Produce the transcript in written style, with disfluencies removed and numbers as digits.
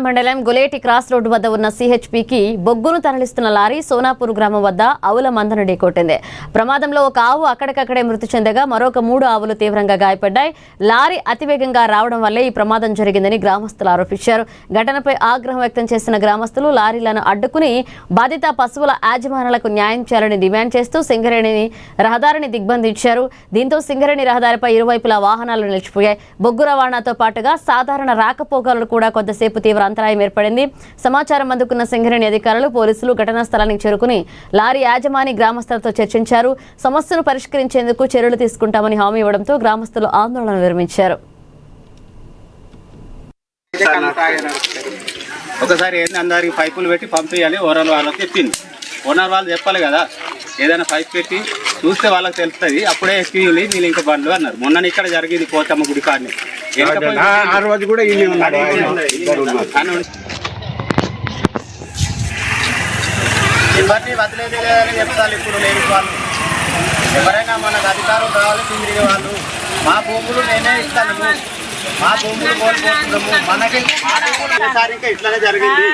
మండలం గులేటి cross road వద్ద ఉన్న సిహెచ్పికి బొగ్గును తరలిస్తున్న లారీ సోనాపూర్ గ్రామం వద్ద ఆవుల మందను ఢీకొట్టింది. ప్రమాదంలో ఒక ఆవు అక్కడికక్కడే మృతి చెందగా మరొక 3 ఆవులు తీవ్రంగా గాయపడ్డాయి. లారీ అతివేగంగా రావడం వల్లే ఈ ప్రమాదం జరిగిందని గ్రామస్తులు ఆరోపించారు. ఘటనపై ఆగ్రహం వ్యక్తం చేసిన గ్రామస్తులు లారీలను అడ్డుకుని బాధిత పశువుల యాజమానులకు న్యాయం చేయాలని డిమాండ్ చేస్తూ సింగరేణి రహదారిని దిగ్బంధించారు. దీంతో సింగరేణి రహదారిపై ఇరువైపులా వాహనాలు నిలిచిపోయాయి. బొగ్గు రవాణాతో పాటుగా సాధారణ రాకపోకలు కూడా కొంతసేపు తీవ్ర అంతరాయం ఏర్పడింది. సమాచారం అందుకున్న సింగరేణి అధికారులు పోలీసులు ఘటనా స్థలానికి చేరుకుని లారీ యాజమాని గ్రామస్తులతో చర్చించారు. సమస్యను పరిష్కరించేందుకు చర్యలు తీసుకుంటామని హామీ ఇవ్వడంతో గ్రామస్తులు ఆందోళన విరమించారు. ఒకసారి ఏంది అందరికి పైపులు పెట్టి పంపించాలి. ఓనర్ వాళ్ళకి చెప్పింది. ఓనర్ వాళ్ళు చెప్పాలి కదా, ఏదైనా పైప్ పెట్టి చూస్తే వాళ్ళకి తెలుస్తుంది. అప్పుడే ఎక్కిలి మీరు ఇంకా బండ్లు అన్నారు. మొన్న ఇక్కడ జరిగింది పోతమ్మ గుడి కాడిని. ఎవరిని వదిలేదు లేదని చెప్తారు. ఇప్పుడు లేని వాళ్ళు ఎవరైనా మనకు అధికారం కావాలి. తిరిగే వాళ్ళు మా భూములు నేనే ఇస్తాను, మా భూములు కోల్పోతున్నాము, మనకి ఇంకా ఇట్లానే జరిగింది.